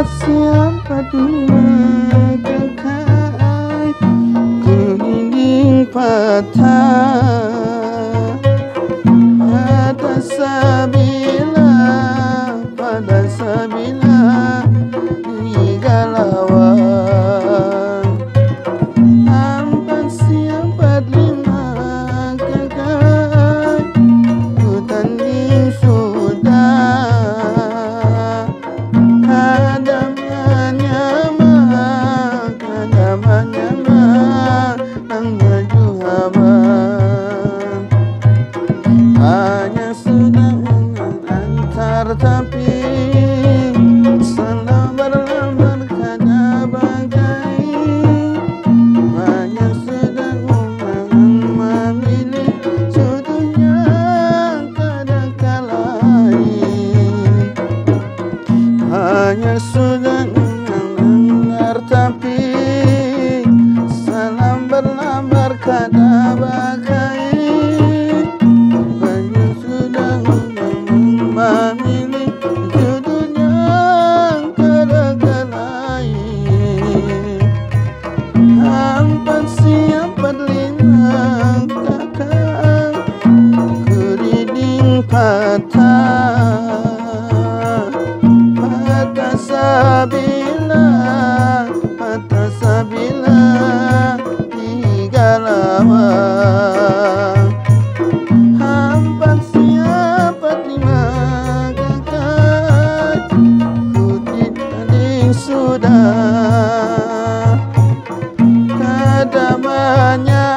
siapa dimakan dinding patah pada sabila digalauan hampa siapa dimakan ku tanding sudah kadamanya nang maju haban hanya sudah mengantar tapi selambar-lambar kada bagai hanya sudah memilih jodohnya kada kalai hanya sudah mengantar tapi selambar-lambar kada bagai hanya sudah memilih jodohnya kada kalai hampa siapa lima kakak keriding patah sabila digalauan hampa siapa lima kakak ku tanding sudah kadamanya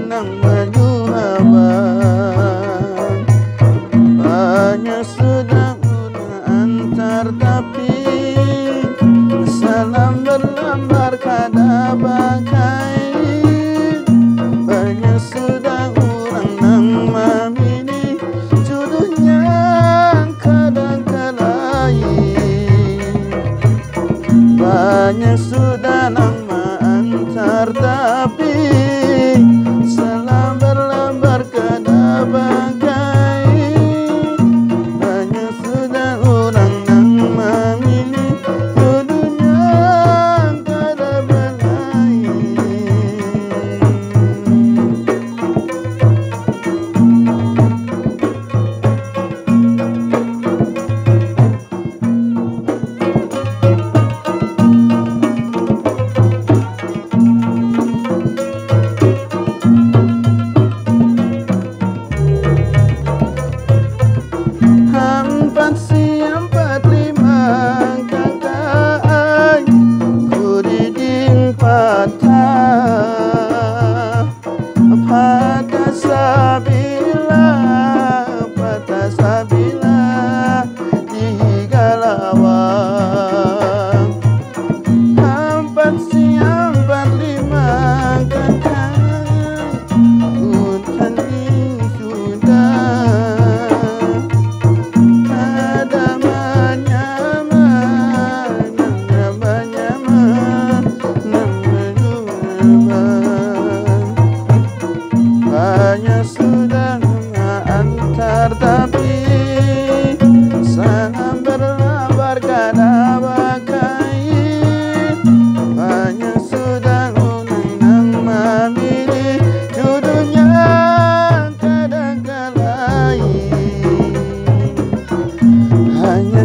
nang maju haban hanya sudah antar tapi selambar-lambar kada bagai banyak sudah orang nang memilih jodohnya kada kalai banyak sudah nang antar tapi selambar-lambar kada bagai banyak sudah orang nang memilih jodohnya kada balai hampa siapa lima kakak kuriding patah pada sabila digalauan hampa siapa lima kakak ku tanding sudah hanya sudah mengantar tapi selambar-lambar kada bagai hanya sudah nang memilih jodohnya kada kalai hanya